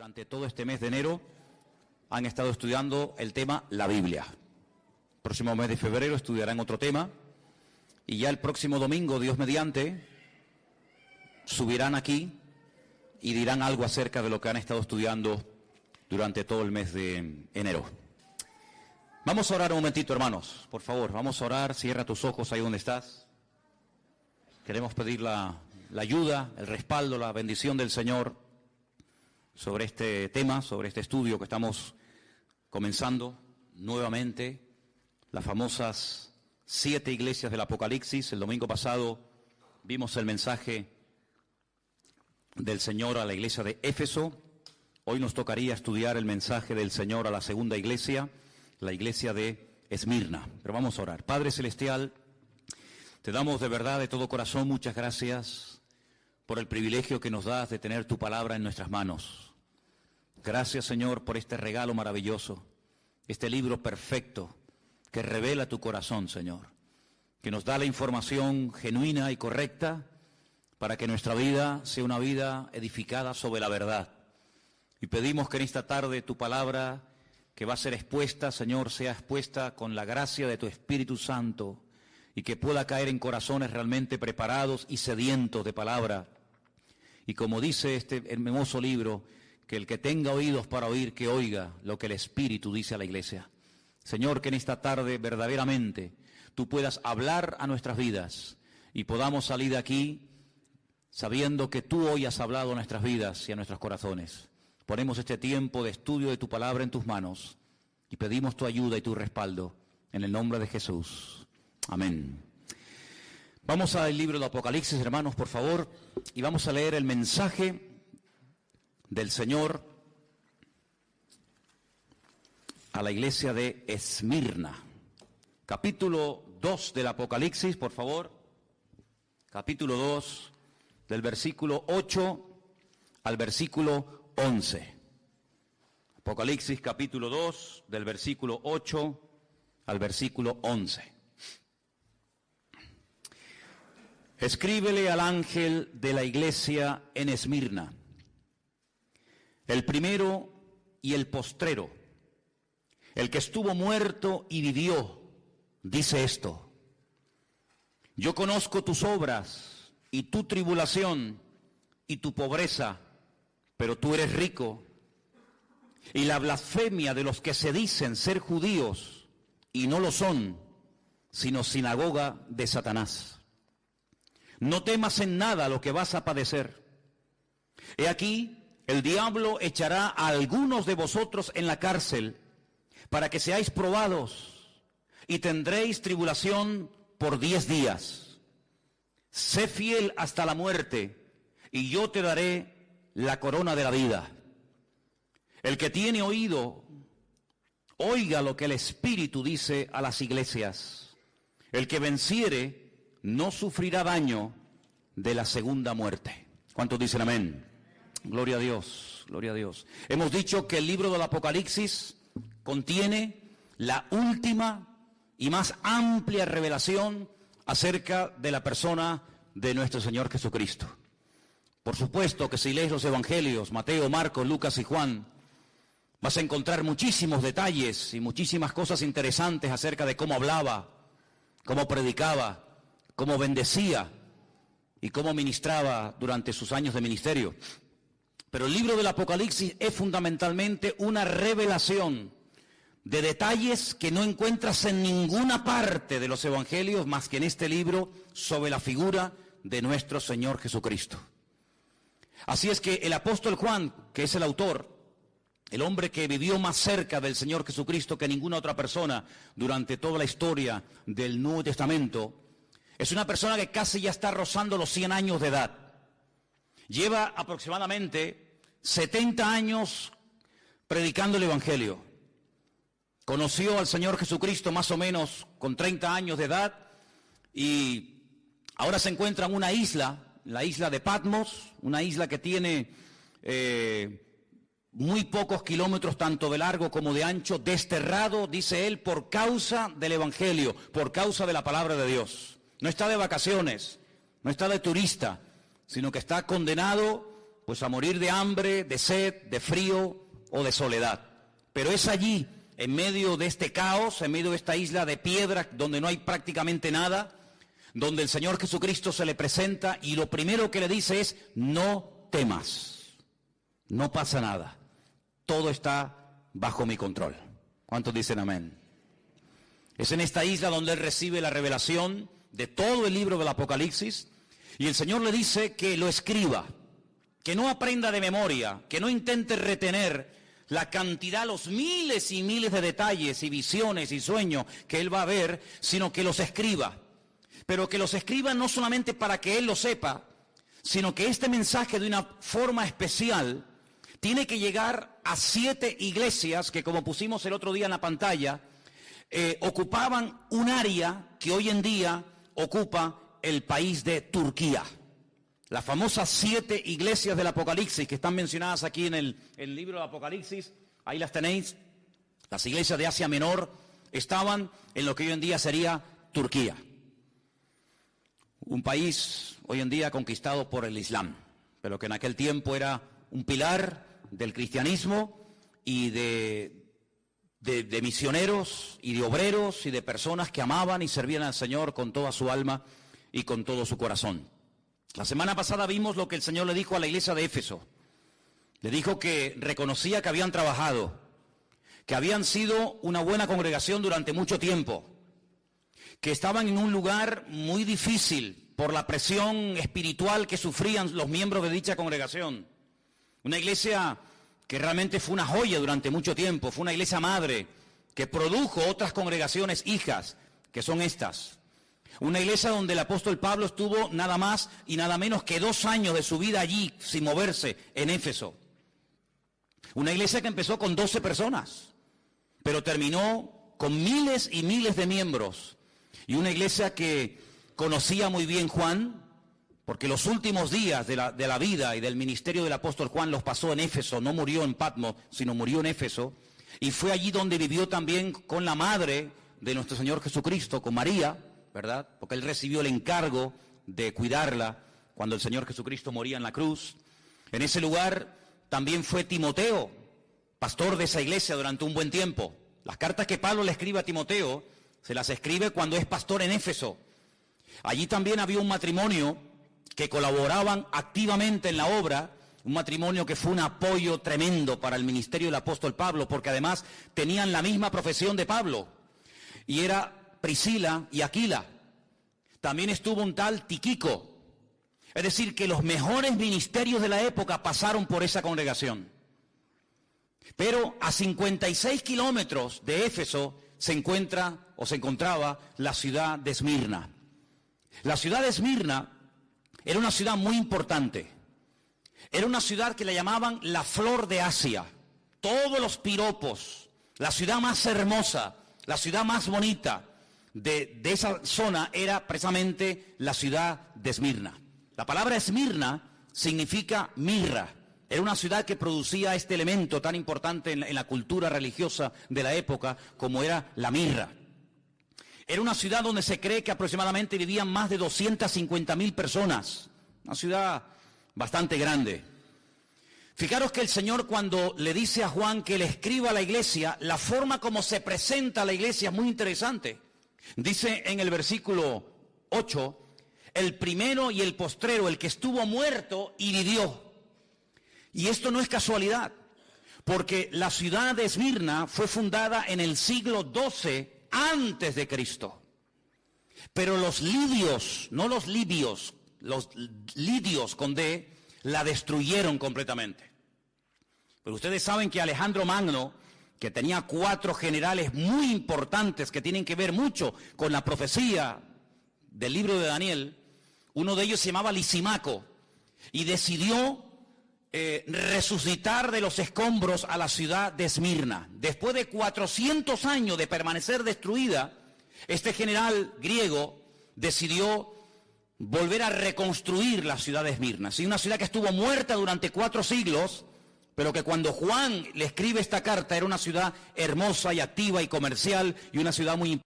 durante todo este mes de enero han estado estudiando el tema la Biblia. El próximo mes de febrero estudiarán otro tema y ya el próximo domingo, Dios mediante, subirán aquí y dirán algo acerca de lo que han estado estudiando durante todo el mes de enero. Vamos a orar un momentito, hermanos, por favor, vamos a orar. Cierra tus ojos ahí donde estás. Queremos pedir la ayuda, el respaldo, la bendición del Señor sobre este tema, sobre este estudio que estamos comenzando nuevamente, las famosas 7 iglesias del Apocalipsis. El domingo pasado vimos el mensaje del Señor a la iglesia de Éfeso. Hoy nos tocaría estudiar el mensaje del Señor a la segunda iglesia, la iglesia de Esmirna. Pero vamos a orar. Padre Celestial, te damos de verdad, de todo corazón, muchas gracias por el privilegio que nos das de tener tu palabra en nuestras manos. Gracias, Señor, por este regalo maravilloso, este libro perfecto que revela tu corazón, Señor, que nos da la información genuina y correcta para que nuestra vida sea una vida edificada sobre la verdad. Y pedimos que en esta tarde tu palabra que va a ser expuesta, Señor, sea expuesta con la gracia de tu Espíritu Santo y que pueda caer en corazones realmente preparados y sedientos de palabra. Y como dice este hermoso libro, que el que tenga oídos para oír, que oiga lo que el Espíritu dice a la iglesia. Señor, que en esta tarde verdaderamente tú puedas hablar a nuestras vidas y podamos salir de aquí sabiendo que tú hoy has hablado a nuestras vidas y a nuestros corazones. Ponemos este tiempo de estudio de tu palabra en tus manos y pedimos tu ayuda y tu respaldo en el nombre de Jesús. Amén. Vamos al libro del Apocalipsis, hermanos, por favor, y vamos a leer el mensaje del Señor a la iglesia de Esmirna. Capítulo 2 del Apocalipsis, por favor. Capítulo 2, del versículo 8 al versículo 11. Apocalipsis capítulo 2, del versículo 8 al versículo 11. Escríbele al ángel de la iglesia en Esmirna, el primero y el postrero, el que estuvo muerto y vivió, dice esto: yo conozco tus obras y tu tribulación y tu pobreza, pero tú eres rico, y la blasfemia de los que se dicen ser judíos y no lo son, sino sinagoga de Satanás. No temas en nada lo que vas a padecer. He aquí, el diablo echará a algunos de vosotros en la cárcel para que seáis probados y tendréis tribulación por 10 días. Sé fiel hasta la muerte y yo te daré la corona de la vida. El que tiene oído, oiga lo que el Espíritu dice a las iglesias. El que venciere no sufrirá daño de la segunda muerte. ¿Cuántos dicen amén? Gloria a Dios, gloria a Dios. Hemos dicho que el libro del Apocalipsis contiene la última y más amplia revelación acerca de la persona de nuestro Señor Jesucristo. Por supuesto que si lees los evangelios, Mateo, Marcos, Lucas y Juan, vas a encontrar muchísimos detalles y muchísimas cosas interesantes acerca de cómo hablaba, cómo predicaba, cómo bendecía y cómo ministraba durante sus años de ministerio. Pero el libro del Apocalipsis es fundamentalmente una revelación de detalles que no encuentras en ninguna parte de los evangelios más que en este libro sobre la figura de nuestro Señor Jesucristo. Así es que el apóstol Juan, que es el autor, el hombre que vivió más cerca del Señor Jesucristo que ninguna otra persona durante toda la historia del Nuevo Testamento, es una persona que casi ya está rozando los 100 años de edad. Lleva aproximadamente 70 años predicando el Evangelio. Conoció al Señor Jesucristo más o menos con 30 años de edad y ahora se encuentra en una isla, la isla de Patmos, una isla que tiene muy pocos kilómetros tanto de largo como de ancho, desterrado, dice él, por causa del Evangelio, por causa de la palabra de Dios. No está de vacaciones, no está de turista, sino que está condenado pues a morir de hambre, de sed, de frío o de soledad. Pero es allí, en medio de este caos, en medio de esta isla de piedra donde no hay prácticamente nada, donde el Señor Jesucristo se le presenta y lo primero que le dice es: no temas, no pasa nada, todo está bajo mi control. ¿Cuántos dicen amén? Es en esta isla donde él recibe la revelación de todo el libro del Apocalipsis, y el Señor le dice que lo escriba, que no aprenda de memoria, que no intente retener la cantidad, los miles y miles de detalles y visiones y sueños que él va a ver, sino que los escriba. Pero que los escriba no solamente para que él lo sepa, sino que este mensaje de una forma especial tiene que llegar a 7 iglesias que, como pusimos el otro día en la pantalla, ocupaban un área que hoy en día ocupa el país de Turquía. Las famosas 7 iglesias del Apocalipsis que están mencionadas aquí en el libro del Apocalipsis, ahí las tenéis. Las iglesias de Asia Menor estaban en lo que hoy en día sería Turquía. Un país hoy en día conquistado por el Islam, pero que en aquel tiempo era un pilar del cristianismo y de misioneros y de obreros y de personas que amaban y servían al Señor con toda su alma y con todo su corazón. La semana pasada vimos lo que el Señor le dijo a la iglesia de Éfeso. Le dijo que reconocía que habían trabajado, que habían sido una buena congregación durante mucho tiempo, que estaban en un lugar muy difícil por la presión espiritual que sufrían los miembros de dicha congregación. Una iglesia que realmente fue una joya durante mucho tiempo, fue una iglesia madre que produjo otras congregaciones hijas, que son estas. Una iglesia donde el apóstol Pablo estuvo nada más y nada menos que 2 años de su vida allí, sin moverse, en Éfeso. Una iglesia que empezó con 12 personas, pero terminó con miles y miles de miembros. Y una iglesia que conocía muy bien Juan, porque los últimos días de la vida y del ministerio del apóstol Juan los pasó en Éfeso. No murió en Patmos, sino murió en Éfeso. Y fue allí donde vivió también con la madre de nuestro Señor Jesucristo, con María, ¿verdad? Porque él recibió el encargo de cuidarla cuando el Señor Jesucristo moría en la cruz. En ese lugar también fue Timoteo, pastor de esa iglesia durante un buen tiempo. Las cartas que Pablo le escribe a Timoteo, se las escribe cuando es pastor en Éfeso. Allí también había un matrimonio que colaboraban activamente en la obra, un matrimonio que fue un apoyo tremendo para el ministerio del apóstol Pablo, porque además tenían la misma profesión de Pablo, y era Priscila y Aquila. También estuvo un tal Tíquico. Es decir, que los mejores ministerios de la época pasaron por esa congregación. Pero a 56 kilómetros de Éfeso se encontraba la ciudad de Esmirna. La ciudad de Esmirna era una ciudad muy importante. Era una ciudad que le llamaban la flor de Asia. Todos los piropos, la ciudad más hermosa, la ciudad más bonita de esa zona era precisamente la ciudad de Esmirna. La palabra Esmirna significa mirra. Era una ciudad que producía este elemento tan importante en la cultura religiosa de la época como era la mirra. Era una ciudad donde se cree que aproximadamente vivían más de 250.000 personas. Una ciudad bastante grande. Fijaros que el Señor, cuando le dice a Juan que le escriba a la iglesia, la forma como se presenta a la iglesia es muy interesante. Dice en el versículo 8, el primero y el postrero, el que estuvo muerto y vivió. Y esto no es casualidad, porque la ciudad de Esmirna fue fundada en el siglo XII antes de Cristo. Pero los lidios, no los libios, los lidios con D, la destruyeron completamente. Pero ustedes saben que Alejandro Magno, que tenía 4 generales muy importantes que tienen que ver mucho con la profecía del libro de Daniel, uno de ellos se llamaba Lisímaco, y decidió resucitar de los escombros a la ciudad de Esmirna. Después de 400 años de permanecer destruida, este general griego decidió volver a reconstruir la ciudad de Esmirna. Sí, una ciudad que estuvo muerta durante 4 siglos, pero que cuando Juan le escribe esta carta era una ciudad hermosa y activa y comercial y una ciudad muy importante.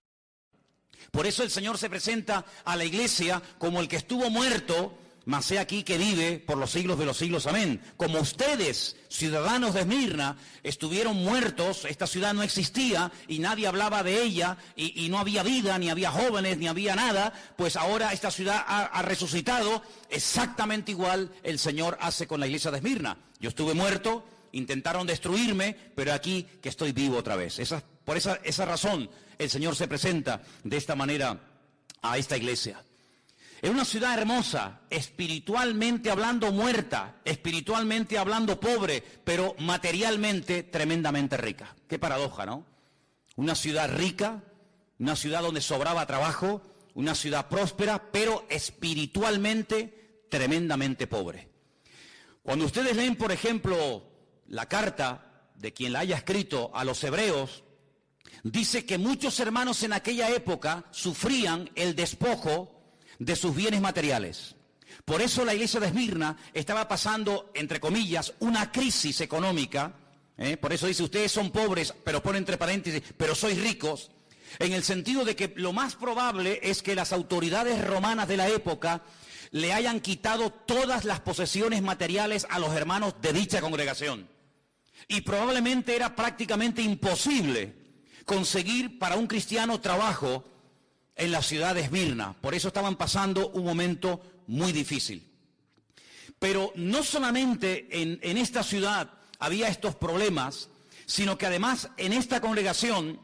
Por eso el Señor se presenta a la iglesia como el que estuvo muerto, mas he aquí que vive por los siglos de los siglos, amén. Como ustedes, ciudadanos de Esmirna, estuvieron muertos, esta ciudad no existía y nadie hablaba de ella y no había vida, ni había jóvenes, ni había nada, pues ahora esta ciudad ha resucitado. Exactamente igual el Señor hace con la iglesia de Esmirna. Yo estuve muerto, intentaron destruirme, pero aquí que estoy vivo otra vez. Por esa razón el Señor se presenta de esta manera a esta iglesia. Es una ciudad hermosa, espiritualmente hablando muerta, espiritualmente hablando pobre, pero materialmente tremendamente rica. Qué paradoja, ¿no? Una ciudad rica, una ciudad donde sobraba trabajo, una ciudad próspera, pero espiritualmente tremendamente pobre. Cuando ustedes leen, por ejemplo, la carta de quien la haya escrito a los hebreos, dice que muchos hermanos en aquella época sufrían el despojo de sus bienes materiales. Por eso la iglesia de Esmirna estaba pasando, entre comillas, una crisis económica. Por eso dice, ustedes son pobres, pero pone entre paréntesis, pero sois ricos, en el sentido de que lo más probable es que las autoridades romanas de la época le hayan quitado todas las posesiones materiales a los hermanos de dicha congregación. Y probablemente era prácticamente imposible conseguir para un cristiano trabajo en la ciudad de Esmirna. Por eso estaban pasando un momento muy difícil. Pero no solamente en esta ciudad había estos problemas, sino que además en esta congregación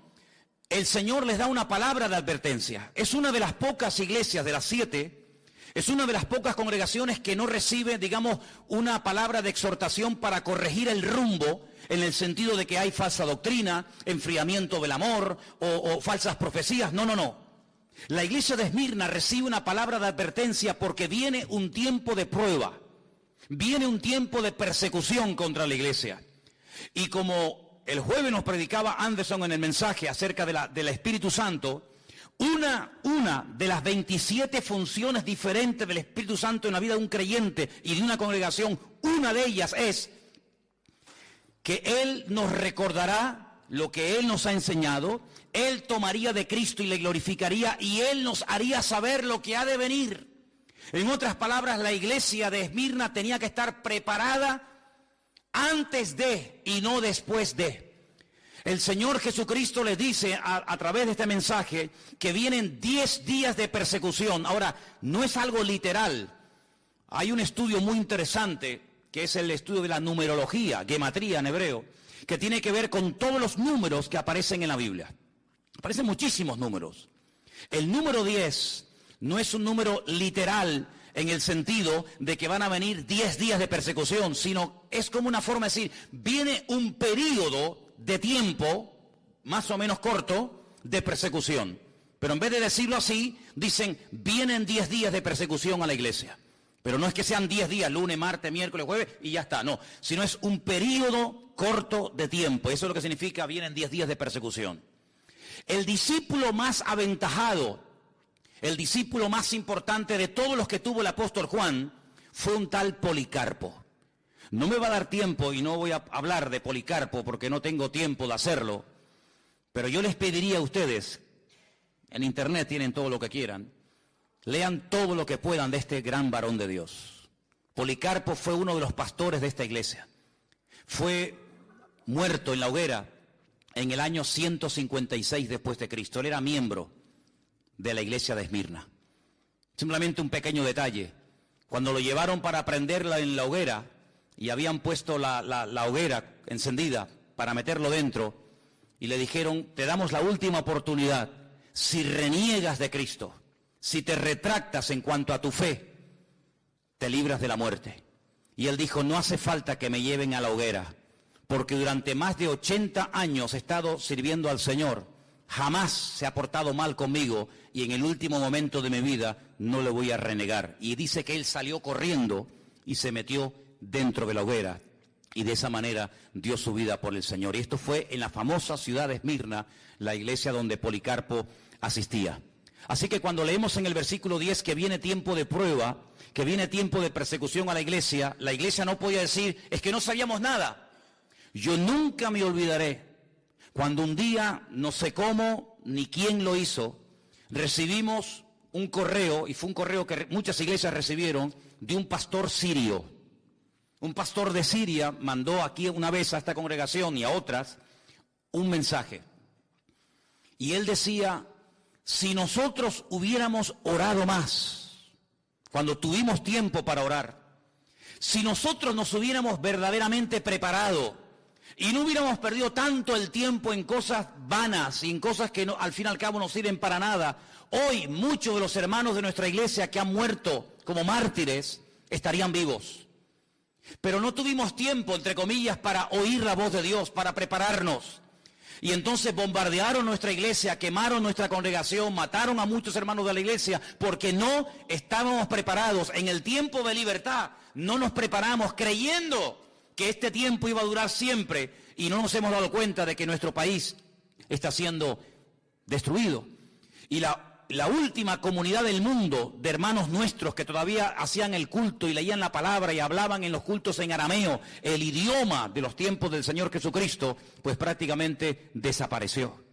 el Señor les da una palabra de advertencia. Es una de las pocas iglesias de las 7, es una de las pocas congregaciones que no recibe, digamos, una palabra de exhortación para corregir el rumbo, en el sentido de que hay falsa doctrina, enfriamiento del amor o falsas profecías. No. La iglesia de Esmirna recibe una palabra de advertencia porque viene un tiempo de prueba, viene un tiempo de persecución contra la iglesia. Y como el jueves nos predicaba Anderson en el mensaje acerca del Espíritu Santo, una de las 27 funciones diferentes del Espíritu Santo en la vida de un creyente y de una congregación, una de ellas es que Él nos recordará lo que Él nos ha enseñado, Él tomaría de Cristo y le glorificaría, y Él nos haría saber lo que ha de venir. En otras palabras, la iglesia de Esmirna tenía que estar preparada antes de y no después de. El Señor Jesucristo les dice a través de este mensaje que vienen 10 días de persecución. Ahora, no es algo literal. Hay un estudio muy interesante, que es el estudio de la numerología, gematría en hebreo, que tiene que ver con todos los números que aparecen en la Biblia. Aparecen muchísimos números. El número 10 no es un número literal en el sentido de que van a venir 10 días de persecución, sino es como una forma de decir, viene un periodo de tiempo, más o menos corto, de persecución. Pero en vez de decirlo así, dicen, vienen 10 días de persecución a la iglesia. Pero no es que sean 10 días, lunes, martes, miércoles, jueves, y ya está, no. Sino es un periodo corto de tiempo. Eso es lo que significa, vienen 10 días de persecución. El discípulo más aventajado, el discípulo más importante de todos los que tuvo el apóstol Juan, fue un tal Policarpo. No me va a dar tiempo y no voy a hablar de Policarpo porque no tengo tiempo de hacerlo, pero yo les pediría a ustedes, en internet tienen todo lo que quieran, lean todo lo que puedan de este gran varón de Dios. Policarpo fue uno de los pastores de esta iglesia. Fue muerto en la hoguera en el año 156 después de Cristo. Él era miembro de la iglesia de Esmirna. Simplemente un pequeño detalle. Cuando lo llevaron para prenderla en la hoguera y habían puesto la hoguera encendida para meterlo dentro y le dijeron, te damos la última oportunidad. Si reniegas de Cristo, si te retractas en cuanto a tu fe, te libras de la muerte. Y él dijo, no hace falta que me lleven a la hoguera, porque durante más de 80 años he estado sirviendo al Señor, jamás se ha portado mal conmigo y en el último momento de mi vida no le voy a renegar. Y dice que él salió corriendo y se metió dentro de la hoguera y de esa manera dio su vida por el Señor. Y esto fue en la famosa ciudad de Esmirna, la iglesia donde Policarpo asistía. Así que cuando leemos en el versículo 10 que viene tiempo de prueba, que viene tiempo de persecución a la iglesia no podía decir, es que no sabíamos nada. Yo nunca me olvidaré cuando un día, no sé cómo ni quién lo hizo, recibimos un correo, y fue un correo que muchas iglesias recibieron, de un pastor sirio. Un pastor de Siria mandó aquí una vez a esta congregación y a otras un mensaje. Y él decía, si nosotros hubiéramos orado más, cuando tuvimos tiempo para orar, si nosotros nos hubiéramos verdaderamente preparado y no hubiéramos perdido tanto el tiempo en cosas vanas y en cosas que no, al fin y al cabo no sirven para nada, hoy muchos de los hermanos de nuestra iglesia que han muerto como mártires estarían vivos. Pero no tuvimos tiempo, entre comillas, para oír la voz de Dios, para prepararnos. Y entonces bombardearon nuestra iglesia, quemaron nuestra congregación, mataron a muchos hermanos de la iglesia, porque no estábamos preparados. En el tiempo de libertad no nos preparamos creyendo que este tiempo iba a durar siempre, y no nos hemos dado cuenta de que nuestro país está siendo destruido. Y la última comunidad del mundo de hermanos nuestros que todavía hacían el culto y leían la palabra y hablaban en los cultos en arameo, el idioma de los tiempos del Señor Jesucristo, pues prácticamente desapareció.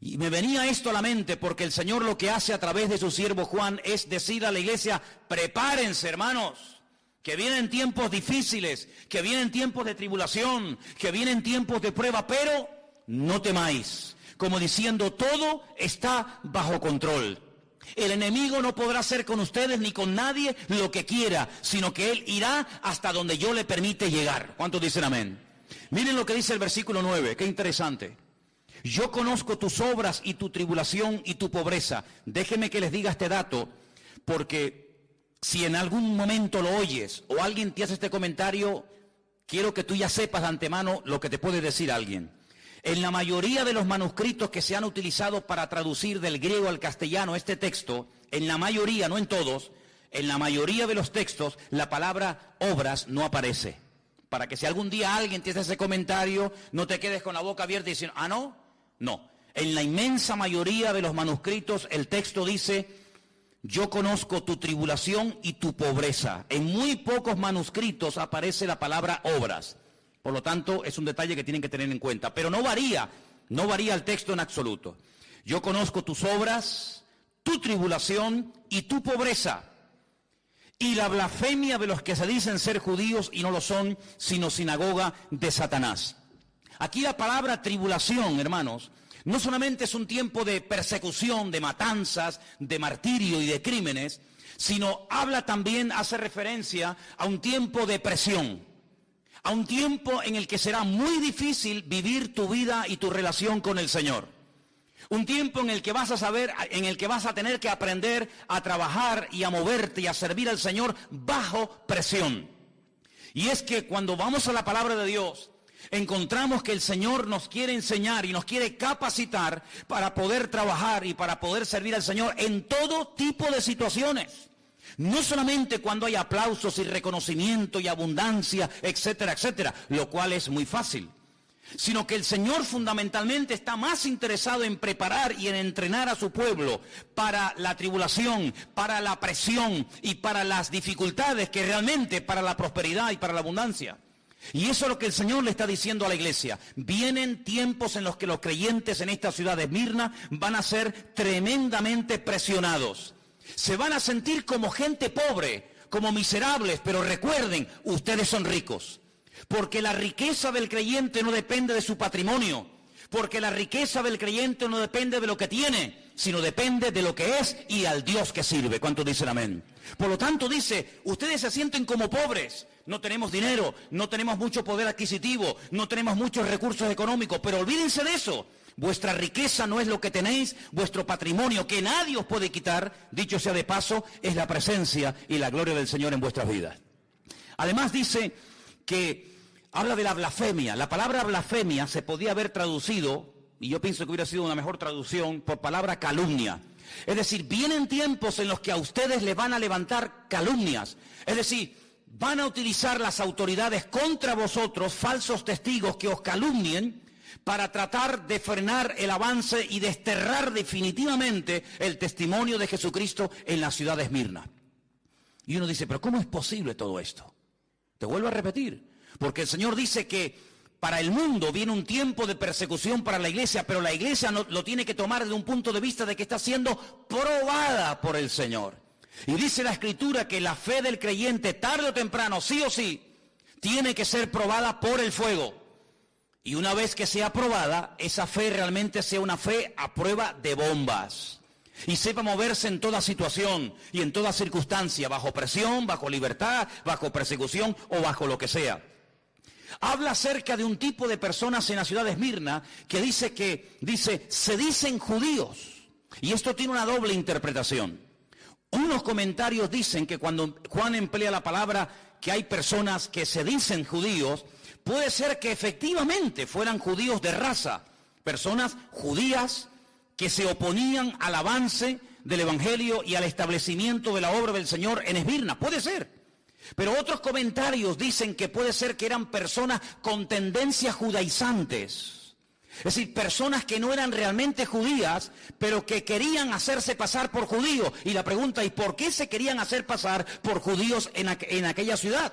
Y me venía esto a la mente porque el Señor lo que hace a través de su siervo Juan es decir a la iglesia, prepárense hermanos, que vienen tiempos difíciles, que vienen tiempos de tribulación, que vienen tiempos de prueba, pero no temáis. Como diciendo, todo está bajo control. El enemigo no podrá hacer con ustedes ni con nadie lo que quiera, sino que él irá hasta donde yo le permite llegar. ¿Cuántos dicen amén? Miren lo que dice el versículo 9, qué interesante. Yo conozco tus obras y tu tribulación y tu pobreza. Déjenme que les diga este dato, porque si en algún momento lo oyes o alguien te hace este comentario, quiero que tú ya sepas de antemano lo que te puede decir alguien. En la mayoría de los manuscritos que se han utilizado para traducir del griego al castellano este texto, en la mayoría, no en todos, en la mayoría de los textos, la palabra obras no aparece. Para que si algún día alguien te hace ese comentario, no te quedes con la boca abierta diciendo, ¿ah, no? No. En la inmensa mayoría de los manuscritos, el texto dice, yo conozco tu tribulación y tu pobreza. En muy pocos manuscritos aparece la palabra obras. Por lo tanto, es un detalle que tienen que tener en cuenta. Pero no varía el texto en absoluto. Yo conozco tus obras, tu tribulación y tu pobreza, y la blasfemia de los que se dicen ser judíos y no lo son, sino sinagoga de Satanás. Aquí la palabra tribulación, hermanos, no solamente es un tiempo de persecución, de matanzas, de martirio y de crímenes, sino habla también, hace referencia a un tiempo de presión. A un tiempo en el que será muy difícil vivir tu vida y tu relación con el Señor. Un tiempo en el que vas a tener que aprender a trabajar y a moverte y a servir al Señor bajo presión. Y es que cuando vamos a la palabra de Dios, encontramos que el Señor nos quiere enseñar y nos quiere capacitar para poder trabajar y para poder servir al Señor en todo tipo de situaciones. No solamente cuando hay aplausos y reconocimiento y abundancia, etcétera, etcétera, lo cual es muy fácil, sino que el Señor fundamentalmente está más interesado en preparar y en entrenar a su pueblo para la tribulación, para la presión y para las dificultades que realmente para la prosperidad y para la abundancia. Y eso es lo que el Señor le está diciendo a la iglesia. Vienen tiempos en los que los creyentes en esta ciudad de Esmirna van a ser tremendamente presionados. Se van a sentir como gente pobre, como miserables, pero recuerden, ustedes son ricos. Porque la riqueza del creyente no depende de su patrimonio, porque la riqueza del creyente no depende de lo que tiene, sino depende de lo que es y al Dios que sirve. ¿Cuántos dicen amén? Por lo tanto dice, ustedes se sienten como pobres, no tenemos dinero, no tenemos mucho poder adquisitivo, no tenemos muchos recursos económicos, pero olvídense de eso. Vuestra riqueza no es lo que tenéis, vuestro patrimonio que nadie os puede quitar, dicho sea de paso, es la presencia y la gloria del Señor en vuestras vidas. Además dice que habla de la blasfemia. La palabra blasfemia se podía haber traducido, y yo pienso que hubiera sido una mejor traducción, por palabra calumnia. Es decir, vienen tiempos en los que a ustedes les van a levantar calumnias. Es decir, van a utilizar las autoridades contra vosotros, falsos testigos que os calumnien, para tratar de frenar el avance y desterrar definitivamente el testimonio de Jesucristo en la ciudad de Esmirna. Y uno dice, pero ¿cómo es posible todo esto? Te vuelvo a repetir, porque el Señor dice que para el mundo viene un tiempo de persecución para la iglesia, pero la iglesia lo tiene que tomar desde un punto de vista de que está siendo probada por el Señor. Y dice la Escritura que la fe del creyente, tarde o temprano, sí o sí, tiene que ser probada por el fuego. Y una vez que sea probada, esa fe realmente sea una fe a prueba de bombas. Y sepa moverse en toda situación y en toda circunstancia, bajo presión, bajo libertad, bajo persecución o bajo lo que sea. Habla acerca de un tipo de personas en la ciudad de Esmirna que dice, se dicen judíos. Y esto tiene una doble interpretación. Unos comentarios dicen que cuando Juan emplea la palabra que hay personas que se dicen judíos, puede ser que efectivamente fueran judíos de raza, personas judías que se oponían al avance del Evangelio y al establecimiento de la obra del Señor en Esmirna. Puede ser. Pero otros comentarios dicen que puede ser que eran personas con tendencias judaizantes. Es decir, personas que no eran realmente judías, pero que querían hacerse pasar por judíos. Y la pregunta es, ¿por qué se querían hacer pasar por judíos en aquella ciudad?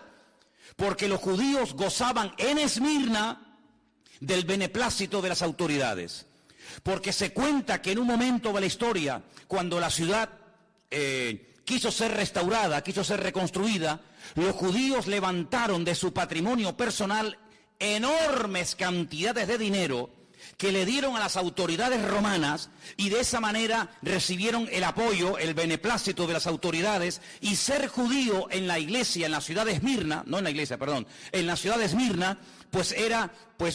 Porque los judíos gozaban en Esmirna del beneplácito de las autoridades. Porque se cuenta que en un momento de la historia, cuando la ciudad quiso ser restaurada, quiso ser reconstruida, los judíos levantaron de su patrimonio personal enormes cantidades de dinero que le dieron a las autoridades romanas y de esa manera recibieron el apoyo, el beneplácito de las autoridades, y ser judío en la iglesia, en la ciudad de Esmirna, no en la iglesia, perdón, en la ciudad de Esmirna, pues era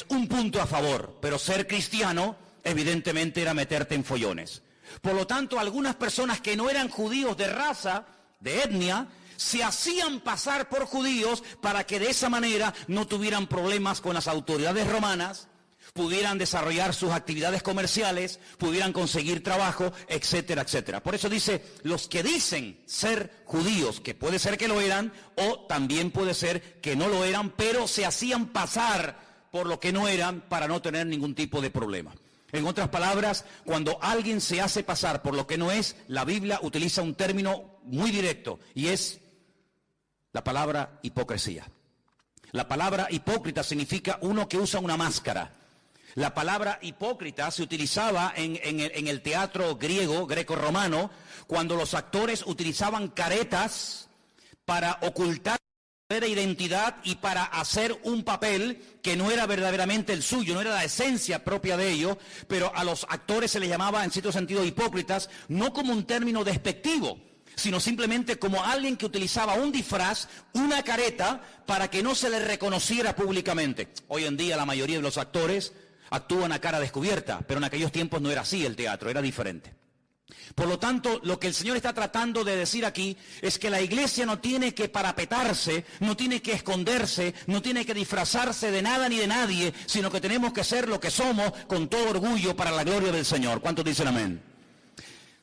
un punto a favor, pero ser cristiano evidentemente era meterte en follones. Por lo tanto, algunas personas que no eran judíos de raza, de etnia, se hacían pasar por judíos para que de esa manera no tuvieran problemas con las autoridades romanas, pudieran desarrollar sus actividades comerciales, pudieran conseguir trabajo, etcétera, etcétera. Por eso dice, los que dicen ser judíos, que puede ser que lo eran, o también puede ser que no lo eran, pero se hacían pasar por lo que no eran para no tener ningún tipo de problema. En otras palabras, cuando alguien se hace pasar por lo que no es, la Biblia utiliza un término muy directo, y es la palabra hipocresía. La palabra hipócrita significa uno que usa una máscara. La palabra hipócrita se utilizaba en el teatro griego, greco-romano, cuando los actores utilizaban caretas para ocultar su identidad y para hacer un papel que no era verdaderamente el suyo, no era la esencia propia de ello, pero a los actores se les llamaba en cierto sentido hipócritas, no como un término despectivo, sino simplemente como alguien que utilizaba un disfraz, una careta, para que no se le reconociera públicamente. Hoy en día la mayoría de los actores actúan a cara descubierta, pero en aquellos tiempos no era así el teatro, era diferente. Por lo tanto, lo que el Señor está tratando de decir aquí es que la iglesia no tiene que parapetarse, no tiene que esconderse, no tiene que disfrazarse de nada ni de nadie, sino que tenemos que ser lo que somos con todo orgullo para la gloria del Señor. ¿Cuántos dicen amén?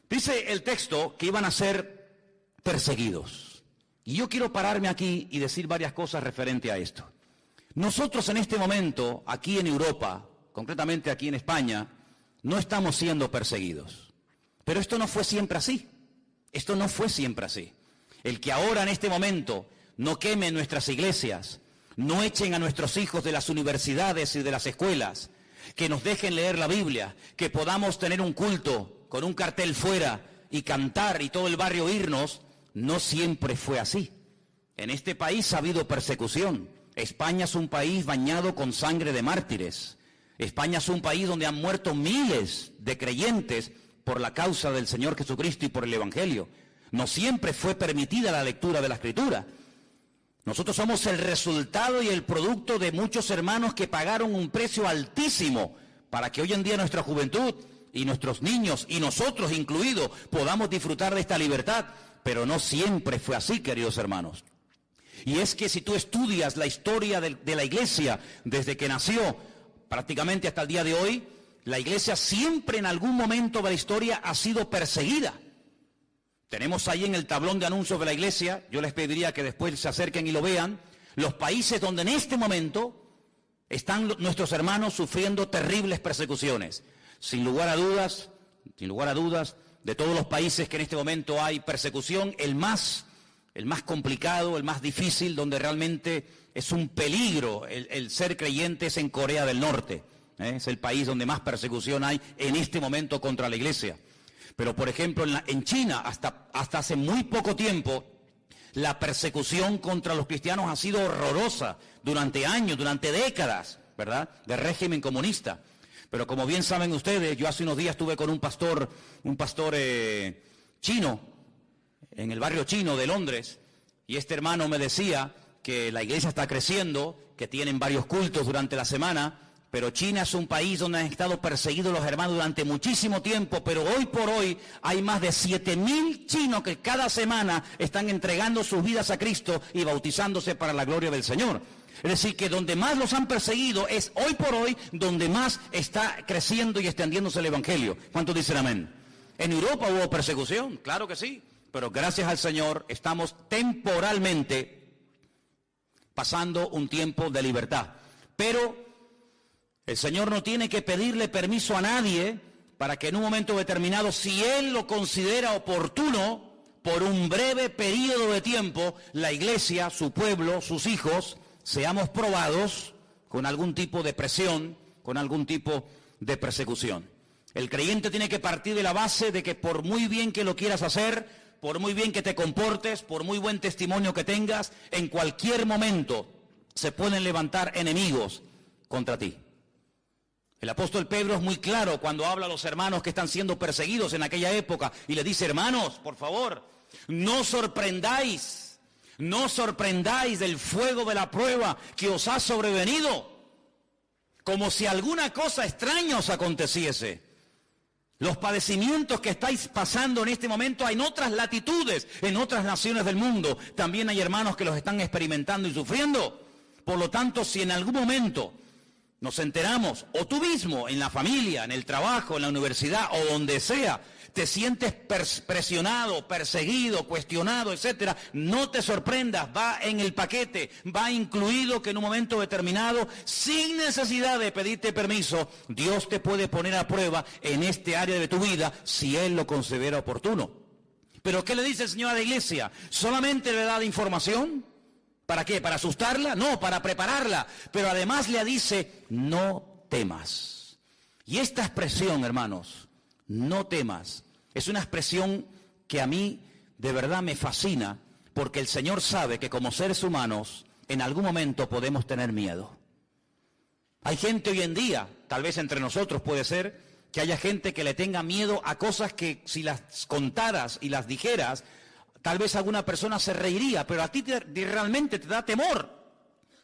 Dice el texto que iban a ser perseguidos. Y yo quiero pararme aquí y decir varias cosas referente a esto. Nosotros en este momento, aquí en Europa, concretamente aquí en España, no estamos siendo perseguidos. Pero esto no fue siempre así. Esto no fue siempre así. El que ahora en este momento no quemen nuestras iglesias, no echen a nuestros hijos de las universidades y de las escuelas, que nos dejen leer la Biblia, que podamos tener un culto con un cartel fuera y cantar y todo el barrio irnos, no siempre fue así. En este país ha habido persecución. España es un país bañado con sangre de mártires. España es un país donde han muerto miles de creyentes por la causa del Señor Jesucristo y por el Evangelio. No siempre fue permitida la lectura de la Escritura. Nosotros somos el resultado y el producto de muchos hermanos que pagaron un precio altísimo para que hoy en día nuestra juventud y nuestros niños, y nosotros incluidos, podamos disfrutar de esta libertad. Pero no siempre fue así, queridos hermanos. Y es que si tú estudias la historia de la iglesia desde que nació prácticamente hasta el día de hoy, la iglesia siempre en algún momento de la historia ha sido perseguida. Tenemos ahí en el tablón de anuncios de la iglesia, yo les pediría que después se acerquen y lo vean, los países donde en este momento están nuestros hermanos sufriendo terribles persecuciones. Sin lugar a dudas, de todos los países que en este momento hay persecución, el más complicado, el más difícil, donde realmente es un peligro el ser creyentes en Corea del Norte. Es el país donde más persecución hay en este momento contra la iglesia. Pero, por ejemplo, en China, hasta hace muy poco tiempo, la persecución contra los cristianos ha sido horrorosa durante años, durante décadas, ¿verdad?, del régimen comunista. Pero como bien saben ustedes, yo hace unos días estuve con un pastor chino, en el barrio chino de Londres, y este hermano me decía que la iglesia está creciendo, que tienen varios cultos durante la semana, pero China es un país donde han estado perseguidos los hermanos durante muchísimo tiempo, pero hoy por hoy hay más de 7,000 chinos que cada semana están entregando sus vidas a Cristo y bautizándose para la gloria del Señor. Es decir, que donde más los han perseguido es hoy por hoy donde más está creciendo y extendiéndose el Evangelio. ¿Cuántos dicen amén? ¿En Europa hubo persecución? Claro que sí, pero gracias al Señor estamos temporalmente pasando un tiempo de libertad. Pero el Señor no tiene que pedirle permiso a nadie para que en un momento determinado, si Él lo considera oportuno, por un breve periodo de tiempo, la iglesia, su pueblo, sus hijos, seamos probados con algún tipo de presión, con algún tipo de persecución. El creyente tiene que partir de la base de que por muy bien que lo quieras hacer, por muy bien que te comportes, por muy buen testimonio que tengas, en cualquier momento se pueden levantar enemigos contra ti. El apóstol Pedro es muy claro cuando habla a los hermanos que están siendo perseguidos en aquella época y les dice: hermanos, por favor, no os sorprendáis del fuego de la prueba que os ha sobrevenido, como si alguna cosa extraña os aconteciese. Los padecimientos que estáis pasando en este momento en otras latitudes, en otras naciones del mundo, también hay hermanos que los están experimentando y sufriendo. Por lo tanto, si en algún momento nos enteramos, o tú mismo, en la familia, en el trabajo, en la universidad, o donde sea, te sientes presionado, perseguido, cuestionado, etcétera, no te sorprendas, va en el paquete, va incluido que en un momento determinado, sin necesidad de pedirte permiso, Dios te puede poner a prueba en este área de tu vida si Él lo considera oportuno. ¿Pero qué le dice el Señor a la iglesia? ¿Solamente le da la información? ¿Para qué? ¿Para asustarla? No, para prepararla. Pero además le dice: no temas. Y esta expresión, hermanos, no temas, es una expresión que a mí de verdad me fascina, porque el Señor sabe que como seres humanos en algún momento podemos tener miedo. Hay gente hoy en día, tal vez entre nosotros puede ser, que haya gente que le tenga miedo a cosas que si las contaras y las dijeras, tal vez alguna persona se reiría, pero a ti realmente te da temor.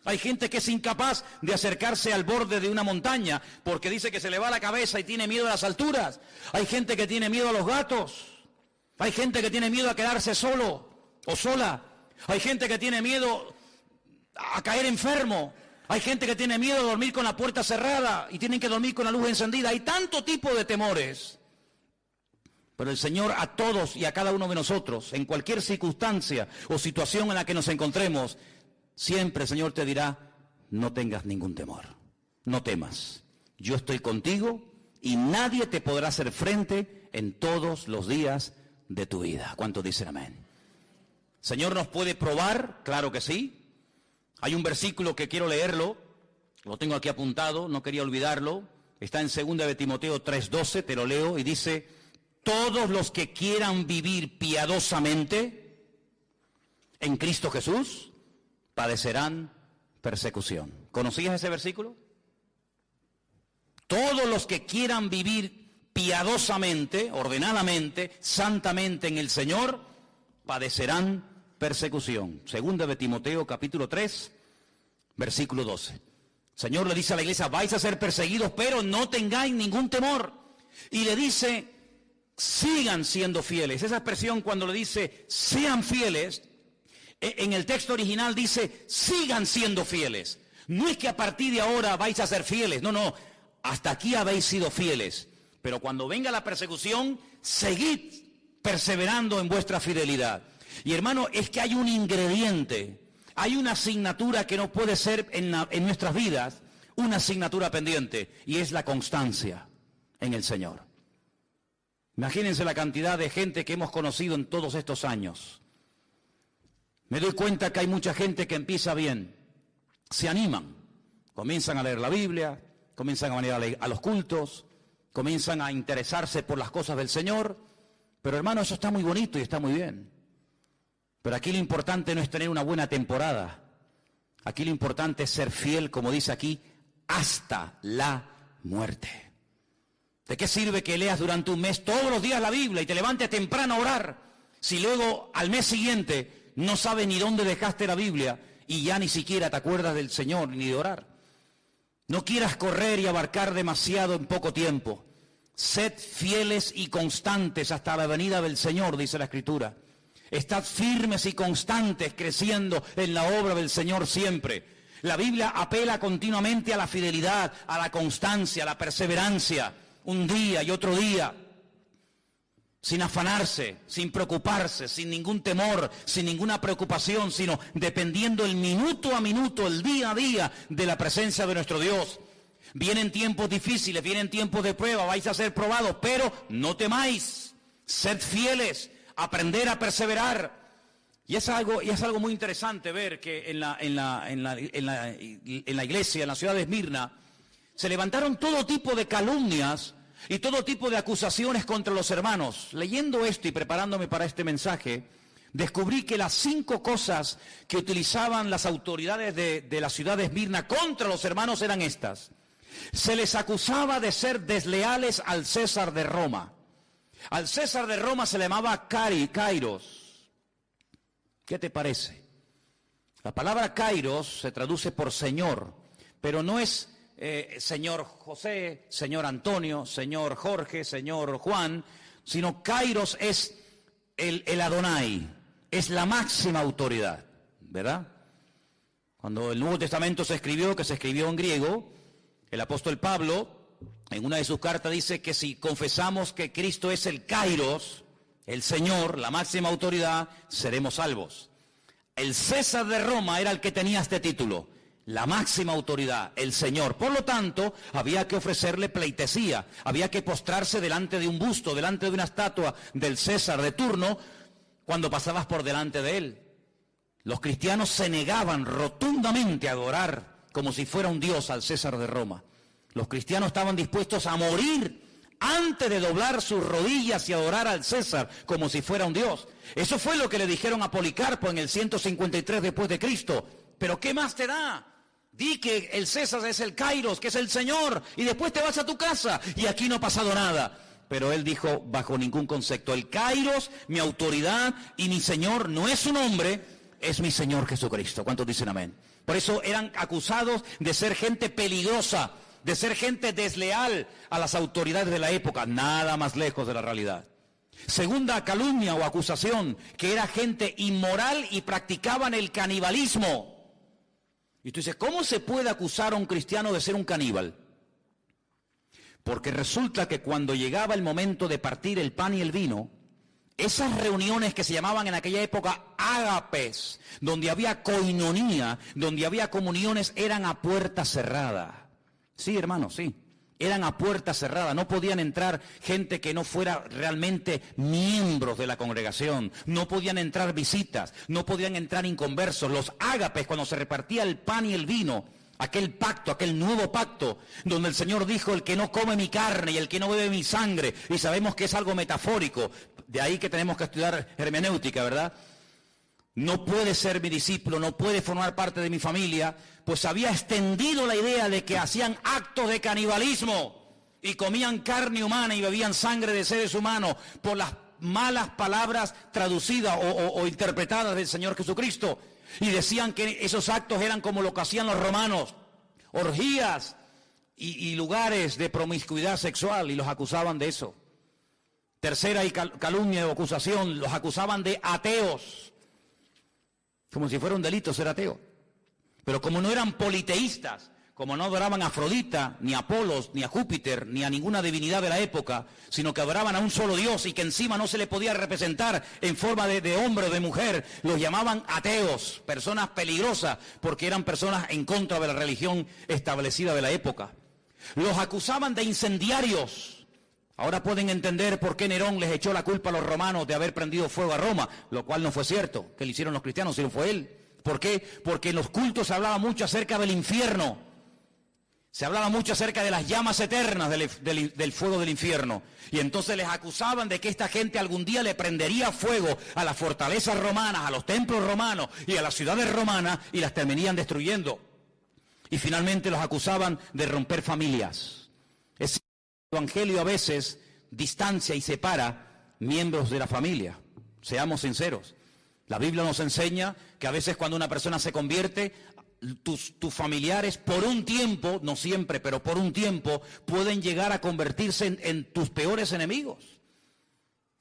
Hay gente que es incapaz de acercarse al borde de una montaña porque dice que se le va la cabeza y tiene miedo a las alturas. Hay gente que tiene miedo a los gatos. Hay gente que tiene miedo a quedarse solo o sola. Hay gente que tiene miedo a caer enfermo. Hay gente que tiene miedo a dormir con la puerta cerrada y tienen que dormir con la luz encendida. Hay tanto tipo de temores. Pero el Señor a todos y a cada uno de nosotros, en cualquier circunstancia o situación en la que nos encontremos, siempre el Señor te dirá: no tengas ningún temor, no temas. Yo estoy contigo y nadie te podrá hacer frente en todos los días de tu vida. ¿Cuántos dicen amén? ¿Señor nos puede probar? Claro que sí. Hay un versículo que quiero leerlo, lo tengo aquí apuntado, no quería olvidarlo. Está en 2 de Timoteo 3:12, te lo leo y dice: todos los que quieran vivir piadosamente en Cristo Jesús padecerán persecución. ¿Conocías ese versículo? Todos los que quieran vivir piadosamente, ordenadamente, santamente en el Señor, padecerán persecución. 2 de Timoteo capítulo 3, versículo 12. El Señor le dice a la iglesia: vais a ser perseguidos, pero no tengáis ningún temor. Y le dice: sigan siendo fieles. Esa expresión cuando le dice sean fieles, en el texto original dice sigan siendo fieles. No es que a partir de ahora vais a ser fieles, no, hasta aquí habéis sido fieles. Pero cuando venga la persecución, seguid perseverando en vuestra fidelidad. Y hermano, es que hay un ingrediente, hay una asignatura que no puede ser en nuestras vidas, una asignatura pendiente, y es la constancia en el Señor. Imagínense la cantidad de gente que hemos conocido en todos estos años. Me doy cuenta que hay mucha gente que empieza bien, se animan, comienzan a leer la Biblia, comienzan a venir a los cultos, comienzan a interesarse por las cosas del Señor. Pero hermano, eso está muy bonito y está muy bien. Pero aquí lo importante no es tener una buena temporada. Aquí lo importante es ser fiel, como dice aquí, hasta la muerte. ¿De qué sirve que leas durante un mes todos los días la Biblia y te levantes temprano a orar, si luego al mes siguiente no sabes ni dónde dejaste la Biblia y ya ni siquiera te acuerdas del Señor ni de orar? No quieras correr y abarcar demasiado en poco tiempo. Sed fieles y constantes hasta la venida del Señor, dice la Escritura. Estad firmes y constantes, creciendo en la obra del Señor siempre. La Biblia apela continuamente a la fidelidad, a la constancia, a la perseverancia, un día y otro día, sin afanarse, sin preocuparse, sin ningún temor, sin ninguna preocupación, sino dependiendo el minuto a minuto, el día a día de la presencia de nuestro Dios. Vienen tiempos difíciles, vienen tiempos de prueba, vais a ser probados, pero no temáis, sed fieles, aprender a perseverar. Y es algo muy interesante ver que en la iglesia, en la ciudad de Esmirna, se levantaron todo tipo de calumnias y todo tipo de acusaciones contra los hermanos. Leyendo esto y preparándome para este mensaje, descubrí que las 5 cosas que utilizaban las autoridades de la ciudad de Esmirna contra los hermanos eran estas. Se les acusaba de ser desleales al César de Roma. Al César de Roma se le llamaba Kairos. ¿Qué te parece? La palabra Kairos se traduce por señor, pero no es señor José, señor Antonio, señor Jorge, señor Juan, sino Kairos es el Adonai, es la máxima autoridad, ¿verdad? Cuando el Nuevo Testamento se escribió, que se escribió en griego, el apóstol Pablo, en una de sus cartas dice que si confesamos que Cristo es el Kairos, el Señor, la máxima autoridad, seremos salvos. El César de Roma era el que tenía este título, la máxima autoridad, el Señor. Por lo tanto, había que ofrecerle pleitesía, había que postrarse delante de un busto, delante de una estatua del César de turno, cuando pasabas por delante de él. Los cristianos se negaban rotundamente a adorar como si fuera un dios al César de Roma. Los cristianos estaban dispuestos a morir antes de doblar sus rodillas y adorar al César como si fuera un dios. Eso fue lo que le dijeron a Policarpo en el 153 después de Cristo. Pero ¿qué más te da? Di que el César es el Kairos, que es el Señor, y después te vas a tu casa y aquí no ha pasado nada. Pero él dijo, bajo ningún concepto, el Kairos, mi autoridad y mi Señor no es un hombre, es mi Señor Jesucristo. ¿Cuántos dicen amén? Por eso eran acusados de ser gente peligrosa, de ser gente desleal a las autoridades de la época, nada más lejos de la realidad. Segunda calumnia o acusación, que era gente inmoral y practicaban el canibalismo. Y tú dices, ¿cómo se puede acusar a un cristiano de ser un caníbal? Porque resulta que cuando llegaba el momento de partir el pan y el vino, esas reuniones que se llamaban en aquella época ágapes, donde había coinonía, donde había comuniones, eran a puerta cerrada. Sí, hermano, sí. Eran a puerta cerrada, no podían entrar gente que no fuera realmente miembros de la congregación, no podían entrar visitas, no podían entrar inconversos. Los ágapes, cuando se repartía el pan y el vino, aquel pacto, aquel nuevo pacto, donde el Señor dijo, el que no come mi carne y el que no bebe mi sangre, y sabemos que es algo metafórico, de ahí que tenemos que estudiar hermenéutica, ¿verdad? No puede ser mi discípulo, no puede formar parte de mi familia, pues había extendido la idea de que hacían actos de canibalismo y comían carne humana y bebían sangre de seres humanos por las malas palabras traducidas o interpretadas del Señor Jesucristo. Y decían que esos actos eran como lo que hacían los romanos, orgías y lugares de promiscuidad sexual, y los acusaban de eso. Tercera y calumnia o acusación, los acusaban de ateos, como si fuera un delito ser ateo. Pero como no eran politeístas, como no adoraban a Afrodita, ni a Apolos, ni a Júpiter, ni a ninguna divinidad de la época, sino que adoraban a un solo Dios y que encima no se le podía representar en forma de hombre o de mujer, los llamaban ateos, personas peligrosas, porque eran personas en contra de la religión establecida de la época. Los acusaban de incendiarios. Ahora pueden entender por qué Nerón les echó la culpa a los romanos de haber prendido fuego a Roma, lo cual no fue cierto, que le hicieron los cristianos, sino fue él. ¿Por qué? Porque en los cultos se hablaba mucho acerca del infierno. Se hablaba mucho acerca de las llamas eternas del fuego del infierno. Y entonces les acusaban de que esta gente algún día le prendería fuego a las fortalezas romanas, a los templos romanos y a las ciudades romanas y las terminarían destruyendo. Y finalmente los acusaban de romper familias. Es decir, el evangelio a veces distancia y separa miembros de la familia. Seamos sinceros. La Biblia nos enseña que a veces cuando una persona se convierte, tus familiares por un tiempo, no siempre, pero por un tiempo, pueden llegar a convertirse en tus peores enemigos.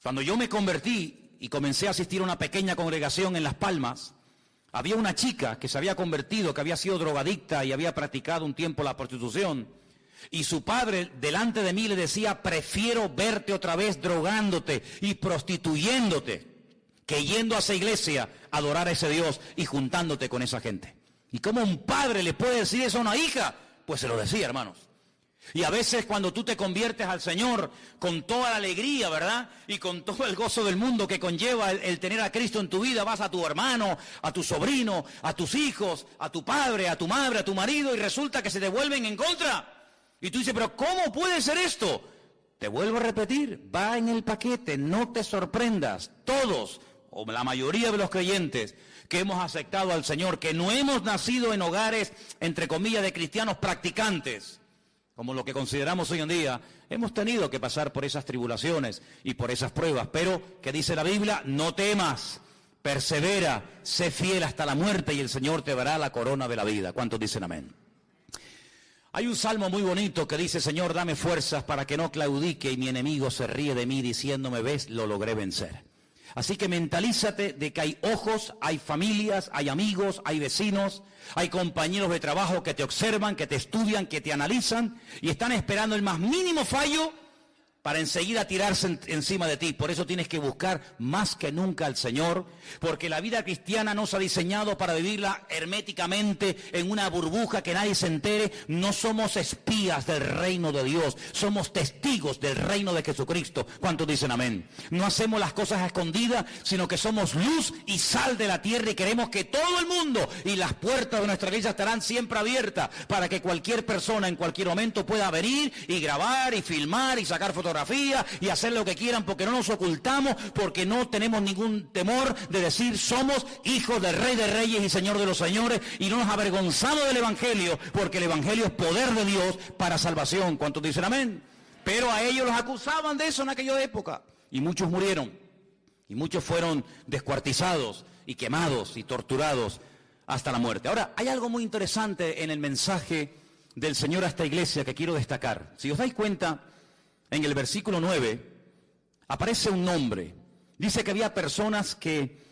Cuando yo me convertí y comencé a asistir a una pequeña congregación en Las Palmas, había una chica que se había convertido, que había sido drogadicta y había practicado un tiempo la prostitución. Y su padre delante de mí le decía: prefiero verte otra vez drogándote y prostituyéndote que yendo a esa iglesia a adorar a ese Dios y juntándote con esa gente. ¿Y cómo un padre le puede decir eso a una hija? Pues se lo decía, hermanos. Y a veces cuando tú te conviertes al Señor con toda la alegría, ¿verdad? Y con todo el gozo del mundo que conlleva el tener a Cristo en tu vida, vas a tu hermano, a tu sobrino, a tus hijos, a tu padre, a tu madre, a tu marido, y resulta que se te vuelven en contra. Y tú dices: pero ¿cómo puede ser esto? Te vuelvo a repetir, va en el paquete, no te sorprendas. Todos, o la mayoría de los creyentes que hemos aceptado al Señor, que no hemos nacido en hogares, entre comillas, de cristianos practicantes, como lo que consideramos hoy en día, hemos tenido que pasar por esas tribulaciones y por esas pruebas. Pero, ¿qué dice la Biblia? No temas, persevera, sé fiel hasta la muerte y el Señor te dará la corona de la vida. ¿Cuántos dicen amén? Hay un salmo muy bonito que dice: Señor, dame fuerzas para que no claudique y mi enemigo se ríe de mí diciéndome: ves, lo logré vencer. Así que mentalízate de que hay ojos, hay familias, hay amigos, hay vecinos, hay compañeros de trabajo que te observan, que te estudian, que te analizan y están esperando el más mínimo fallo para enseguida tirarse encima de ti. Por eso tienes que buscar más que nunca al Señor, porque la vida cristiana no se ha diseñado para vivirla herméticamente en una burbuja que nadie se entere. No somos espías del reino de Dios, somos testigos del reino de Jesucristo. ¿Cuántos dicen amén? No hacemos las cosas a escondidas, sino que somos luz y sal de la tierra y queremos que todo el mundo y las puertas de nuestra iglesia estarán siempre abiertas para que cualquier persona en cualquier momento pueda venir y grabar y filmar y sacar fotografías y hacer lo que quieran, porque no nos ocultamos, porque no tenemos ningún temor de decir: somos hijos del Rey de Reyes y Señor de los Señores, y no nos avergonzamos del Evangelio, porque el Evangelio es poder de Dios para salvación. ¿Cuántos dicen amén? Pero a ellos los acusaban de eso en aquella época, y muchos murieron, y muchos fueron descuartizados y quemados y torturados hasta la muerte. Ahora, hay algo muy interesante en el mensaje del Señor a esta iglesia que quiero destacar. Si os dais cuenta, en el versículo 9 aparece un nombre. Dice que había personas que,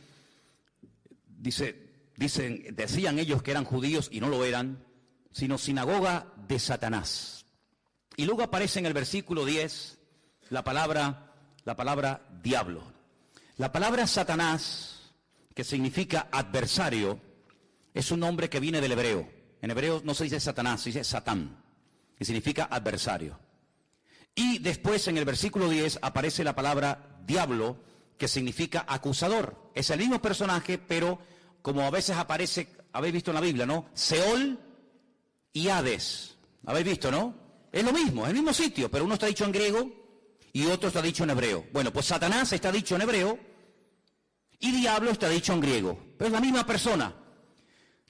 decían ellos que eran judíos y no lo eran, sino sinagoga de Satanás. Y luego aparece en el versículo 10 la palabra diablo. La palabra Satanás, que significa adversario, es un nombre que viene del hebreo. En hebreo no se dice Satanás, se dice Satán, que significa adversario. Y después en el versículo 10 aparece la palabra diablo, que significa acusador. Es el mismo personaje, pero como a veces aparece, habéis visto en la Biblia, ¿no? Seol y Hades. ¿Habéis visto, no? Es lo mismo, es el mismo sitio, pero uno está dicho en griego y otro está dicho en hebreo. Bueno, pues Satanás está dicho en hebreo y diablo está dicho en griego. Pero es la misma persona.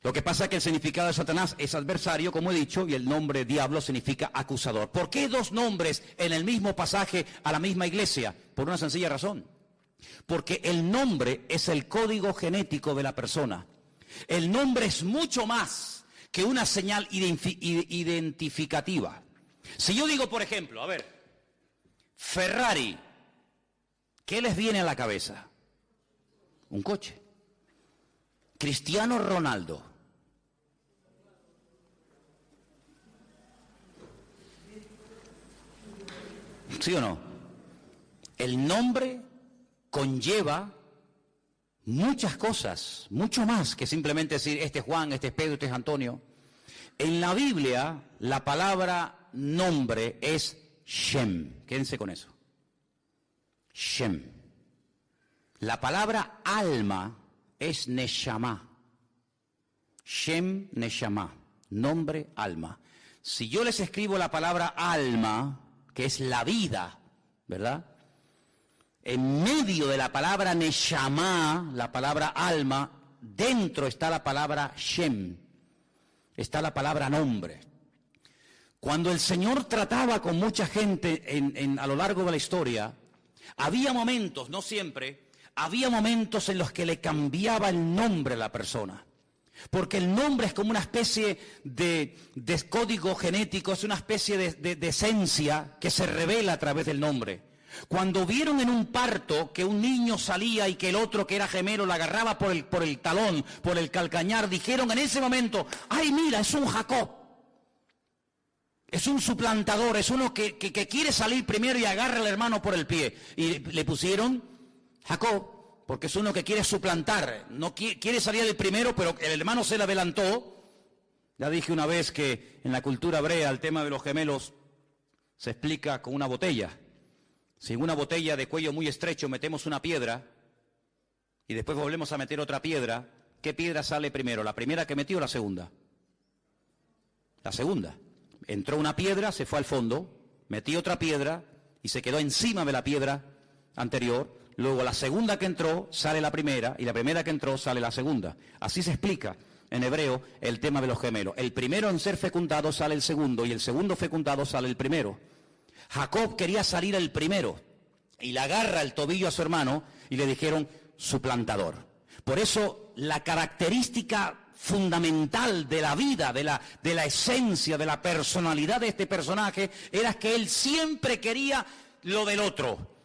Lo que pasa es que el significado de Satanás es adversario, como he dicho, y el nombre diablo significa acusador. ¿Por qué dos nombres en el mismo pasaje a la misma iglesia? Por una sencilla razón. Porque el nombre es el código genético de la persona. El nombre es mucho más que una señal identificativa. Si yo digo, por ejemplo, a ver, Ferrari, ¿qué les viene a la cabeza? Un coche. Cristiano Ronaldo. ¿Sí o no? El nombre conlleva muchas cosas, mucho más que simplemente decir este es Juan, este es Pedro, este es Antonio. En la Biblia, la palabra nombre es Shem. Quédense con eso. Shem. La palabra alma es Neshama. Shem Neshama, nombre, alma. Si yo les escribo la palabra alma, que es la vida, ¿verdad? En medio de la palabra Neshama, la palabra alma, dentro está la palabra Shem, está la palabra nombre. Cuando el Señor trataba con mucha gente a lo largo de la historia, había momentos, no siempre, había momentos en los que le cambiaba el nombre a la persona. Porque el nombre es como una especie de código genético, es una especie de esencia que se revela a través del nombre. Cuando vieron en un parto que un niño salía y que el otro que era gemelo la agarraba por el talón, por el calcañar, dijeron en ese momento, ¡ay, mira, es un Jacob! Es un suplantador, es uno que quiere salir primero y agarra al hermano por el pie. Y le pusieron Jacob. Porque es uno que quiere suplantar, no quiere salir el primero, pero el hermano se le adelantó. Ya dije una vez que en la cultura hebrea el tema de los gemelos se explica con una botella. Si en una botella de cuello muy estrecho metemos una piedra y después volvemos a meter otra piedra, ¿qué piedra sale primero? ¿La primera que metió o la segunda? La segunda. Entró una piedra, se fue al fondo, metí otra piedra y se quedó encima de la piedra anterior. Luego la segunda que entró sale la primera y la primera que entró sale la segunda. Así se explica en hebreo el tema de los gemelos. El primero en ser fecundado sale el segundo y el segundo fecundado sale el primero. Jacob quería salir el primero y le agarra el tobillo a su hermano y le dijeron suplantador. Por eso la característica fundamental de la vida, de la esencia, de la personalidad de este personaje era que él siempre quería lo del otro.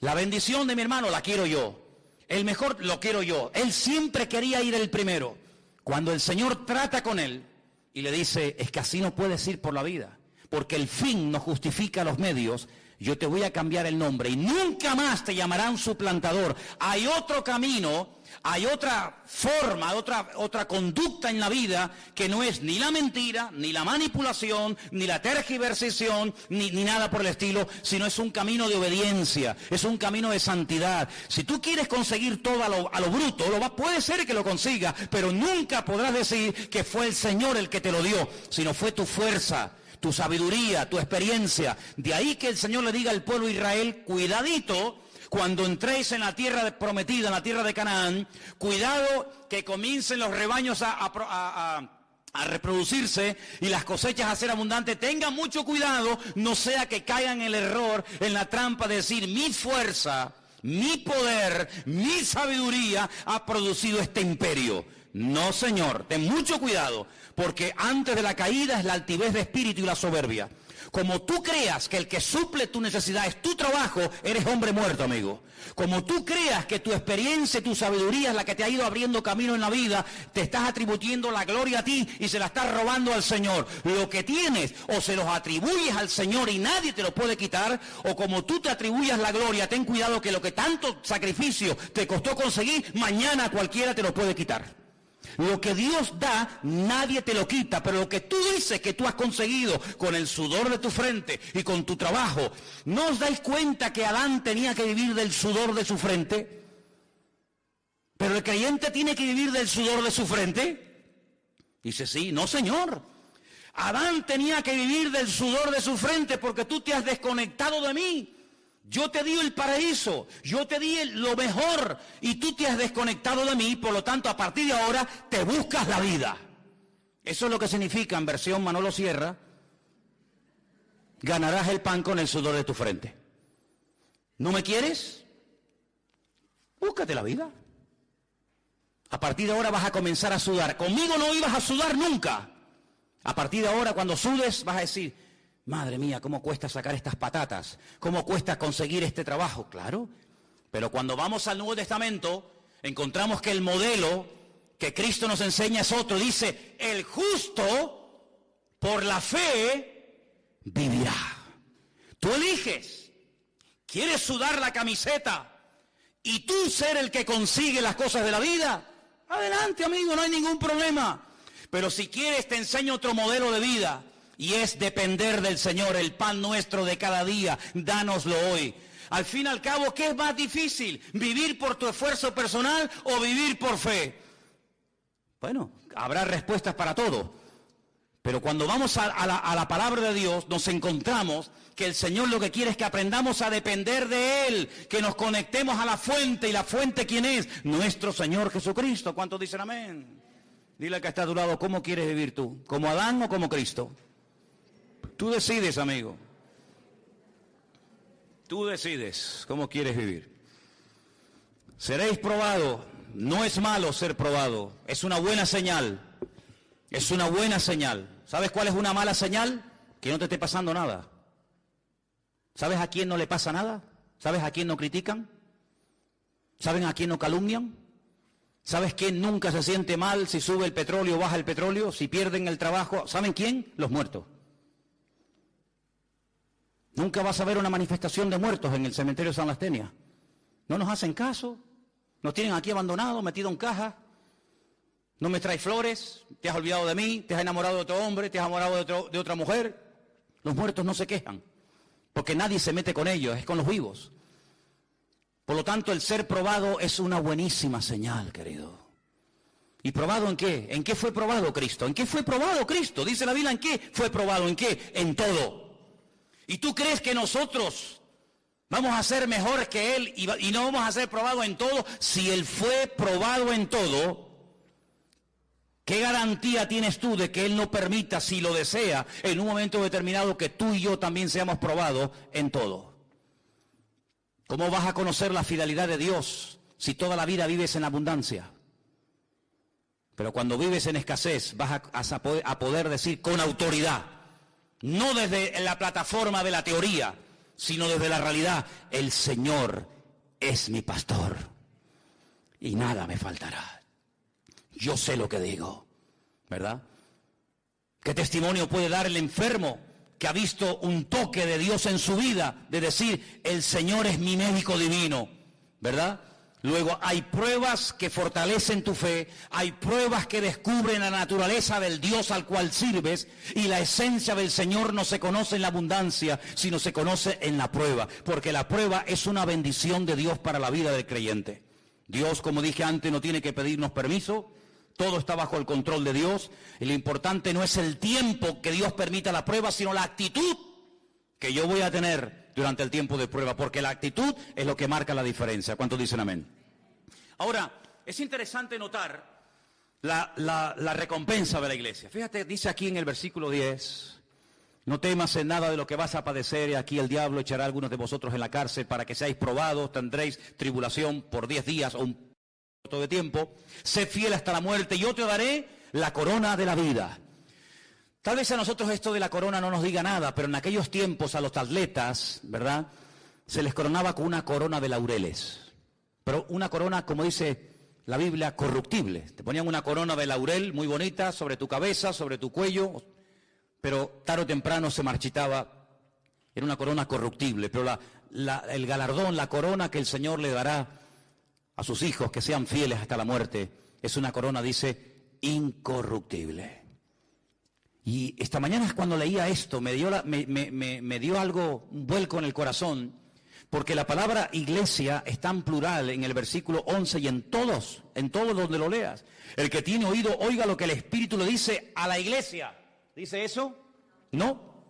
La bendición de mi hermano la quiero yo. El mejor lo quiero yo. Él siempre quería ir el primero. Cuando el Señor trata con él y le dice, es que así no puedes ir por la vida, porque el fin no justifica los medios, yo te voy a cambiar el nombre y nunca más te llamarán suplantador. Hay otro camino, hay otra forma, otra conducta en la vida que no es ni la mentira, ni la manipulación, ni la tergiversación, ni nada por el estilo, sino es un camino de obediencia, es un camino de santidad. Si tú quieres conseguir todo a lo bruto, puede ser que lo consigas, pero nunca podrás decir que fue el Señor el que te lo dio, sino fue tu fuerza, tu sabiduría, tu experiencia. De ahí que el Señor le diga al pueblo de Israel, cuidadito, cuando entréis en la tierra prometida, en la tierra de Canaán, cuidado que comiencen los rebaños a reproducirse y las cosechas a ser abundantes. Tengan mucho cuidado, no sea que caigan en el error, en la trampa de decir, mi fuerza, mi poder, mi sabiduría ha producido este imperio. No, Señor, ten mucho cuidado, porque antes de la caída es la altivez de espíritu y la soberbia. Como tú creas que el que suple tu necesidad es tu trabajo, eres hombre muerto, amigo. Como tú creas que tu experiencia y tu sabiduría es la que te ha ido abriendo camino en la vida, te estás atribuyendo la gloria a ti y se la estás robando al Señor. Lo que tienes, o se los atribuyes al Señor y nadie te lo puede quitar, o como tú te atribuyas la gloria, ten cuidado que lo que tanto sacrificio te costó conseguir, mañana cualquiera te lo puede quitar. Lo que Dios da, nadie te lo quita, pero lo que tú dices que tú has conseguido con el sudor de tu frente y con tu trabajo, ¿no os dais cuenta que Adán tenía que vivir del sudor de su frente? ¿Pero el creyente tiene que vivir del sudor de su frente? Dice, sí, no, Señor. Adán tenía que vivir del sudor de su frente porque tú te has desconectado de mí. Yo te di el paraíso, yo te di lo mejor y tú te has desconectado de mí, por lo tanto a partir de ahora te buscas la vida. Eso es lo que significa en versión Manolo Sierra, ganarás el pan con el sudor de tu frente. ¿No me quieres? Búscate la vida. A partir de ahora vas a comenzar a sudar. Conmigo no ibas a sudar nunca. A partir de ahora cuando sudes vas a decir, madre mía, ¿cómo cuesta sacar estas patatas? ¿Cómo cuesta conseguir este trabajo? Claro, pero cuando vamos al Nuevo Testamento, encontramos que el modelo que Cristo nos enseña es otro. Dice, el justo por la fe vivirá. Tú eliges. ¿Quieres sudar la camiseta y tú ser el que consigue las cosas de la vida? Adelante, amigo, no hay ningún problema. Pero si quieres, te enseño otro modelo de vida. Y es depender del Señor, el pan nuestro de cada día, dánoslo hoy. Al fin y al cabo, ¿qué es más difícil? ¿Vivir por tu esfuerzo personal o vivir por fe? Bueno, habrá respuestas para todo. Pero cuando vamos a la palabra de Dios, nos encontramos que el Señor lo que quiere es que aprendamos a depender de Él, que nos conectemos a la fuente. ¿Y la fuente quién es? Nuestro Señor Jesucristo. ¿Cuántos dicen amén? Dile al que está a tu lado, ¿cómo quieres vivir tú? ¿Como Adán o como Cristo? Tú decides, amigo. Tú decides cómo quieres vivir. Seréis probados. No es malo ser probado. Es una buena señal. Es una buena señal. ¿Sabes cuál es una mala señal? Que no te esté pasando nada. ¿Sabes a quién no le pasa nada? ¿Sabes a quién no critican? ¿Saben a quién no calumnian? ¿Sabes quién nunca se siente mal si sube el petróleo o baja el petróleo? Si pierden el trabajo. ¿Saben quién? Los muertos. Nunca vas a ver una manifestación de muertos en el cementerio de San Lastenia. No nos hacen caso. Nos tienen aquí abandonados, metidos en cajas. No me traes flores. Te has olvidado de mí. Te has enamorado de otro hombre. Te has enamorado de otra mujer. Los muertos no se quejan. Porque nadie se mete con ellos. Es con los vivos. Por lo tanto, el ser probado es una buenísima señal, querido. ¿Y probado en qué? ¿En qué fue probado Cristo? ¿En qué fue probado Cristo? Dice la Biblia, ¿en qué fue probado? ¿En qué? En todo. ¿Y tú crees que nosotros vamos a ser mejores que Él y no vamos a ser probados en todo? Si Él fue probado en todo, ¿qué garantía tienes tú de que Él no permita, si lo desea, en un momento determinado, que tú y yo también seamos probados en todo? ¿Cómo vas a conocer la fidelidad de Dios si toda la vida vives en abundancia? Pero cuando vives en escasez vas a poder decir con autoridad, no desde la plataforma de la teoría, sino desde la realidad: el Señor es mi pastor y nada me faltará. Yo sé lo que digo, ¿verdad? ¿Qué testimonio puede dar el enfermo que ha visto un toque de Dios en su vida, de decir, el Señor es mi médico divino, ¿verdad? Luego hay pruebas que fortalecen tu fe, hay pruebas que descubren la naturaleza del Dios al cual sirves, y la esencia del Señor no se conoce en la abundancia, sino se conoce en la prueba, porque la prueba es una bendición de Dios para la vida del creyente. Dios, como dije antes, no tiene que pedirnos permiso. Todo está bajo el control de Dios, y lo importante no es el tiempo que Dios permita la prueba, sino la actitud que yo voy a tener durante el tiempo de prueba, porque la actitud es lo que marca la diferencia. ¿Cuántos dicen amén? Ahora, es interesante notar la recompensa de la iglesia. Fíjate, dice aquí en el versículo 10, no temas en nada de lo que vas a padecer, y aquí el diablo echará a algunos de vosotros en la cárcel para que seáis probados, tendréis tribulación por 10 días o un de tiempo, sé fiel hasta la muerte y yo te daré la corona de la vida. Tal vez a nosotros esto de la corona no nos diga nada, pero en aquellos tiempos a los atletas, ¿verdad?, se les coronaba con una corona de laureles, pero una corona, como dice la Biblia, corruptible. Te ponían una corona de laurel muy bonita sobre tu cabeza, sobre tu cuello, pero tarde o temprano se marchitaba. Era una corona corruptible, pero el galardón, la corona que el Señor le dará a sus hijos que sean fieles hasta la muerte, es una corona, dice, incorruptible. Y esta mañana, cuando leía esto, me dio algo, un vuelco en el corazón, porque la palabra iglesia está en plural en el versículo 11 y en todos donde lo leas. El que tiene oído, oiga lo que el Espíritu le dice a la iglesia. ¿Dice eso? No.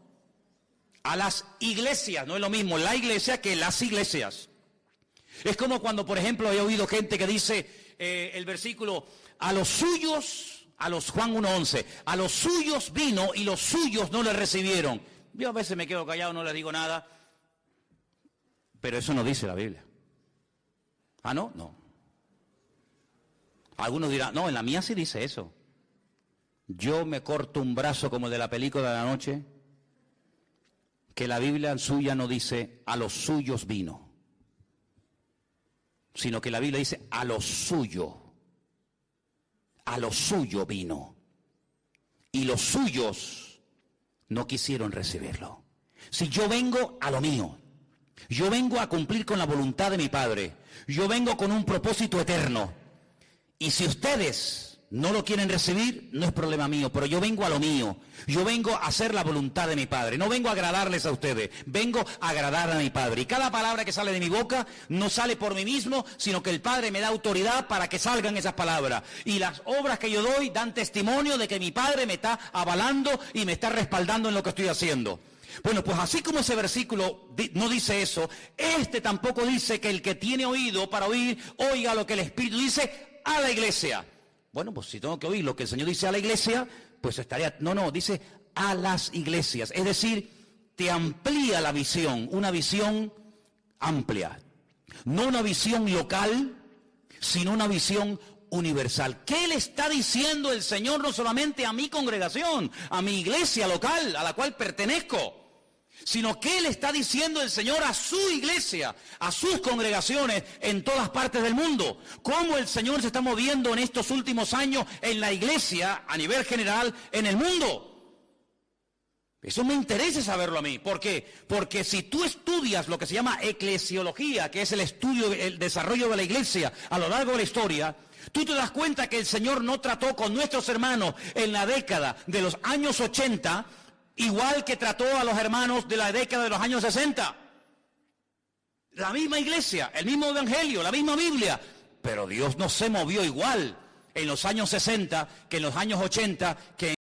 A las iglesias, no es lo mismo la iglesia que las iglesias. Es como cuando, por ejemplo, he oído gente que dice el versículo, a los suyos, a los Juan 1:11, a los suyos vino y los suyos no le recibieron. Yo a veces me quedo callado, no les digo nada, pero eso no dice la Biblia. ¿Ah, no? No. Algunos dirán, no, en la mía sí dice eso. Yo me corto un brazo como el de la película de la noche, que la Biblia suya no dice, a los suyos vino, sino que la Biblia dice, a lo suyo vino, y los suyos no quisieron recibirlo. Si yo vengo a lo mío, yo vengo a cumplir con la voluntad de mi Padre, yo vengo con un propósito eterno, y si ustedes no lo quieren recibir, no es problema mío, pero yo vengo a lo mío. Yo vengo a hacer la voluntad de mi Padre. No vengo a agradarles a ustedes, vengo a agradar a mi Padre. Y cada palabra que sale de mi boca no sale por mí mismo, sino que el Padre me da autoridad para que salgan esas palabras. Y las obras que yo doy dan testimonio de que mi Padre me está avalando y me está respaldando en lo que estoy haciendo. Bueno, pues así como ese versículo no dice eso, este tampoco dice que el que tiene oído para oír, oiga lo que el Espíritu dice a la iglesia. Bueno, pues si tengo que oír lo que el Señor dice a la iglesia, pues estaría... No, dice a las iglesias. Es decir, te amplía la visión, una visión amplia. No una visión local, sino una visión universal. ¿Qué le está diciendo el Señor no solamente a mi congregación, a mi iglesia local, a la cual pertenezco? Sino que le está diciendo el Señor a su iglesia, a sus congregaciones en todas partes del mundo. Cómo el Señor se está moviendo en estos últimos años en la iglesia a nivel general en el mundo. Eso me interesa saberlo a mí. ¿Por qué? Porque si tú estudias lo que se llama eclesiología, que es el estudio, el desarrollo de la iglesia a lo largo de la historia, tú te das cuenta que el Señor no trató con nuestros hermanos en la década de los años 80, igual que trató a los hermanos de la década de los años 60. La misma iglesia, el mismo evangelio, la misma Biblia. Pero Dios no se movió igual en los años 60 que en los años 80, que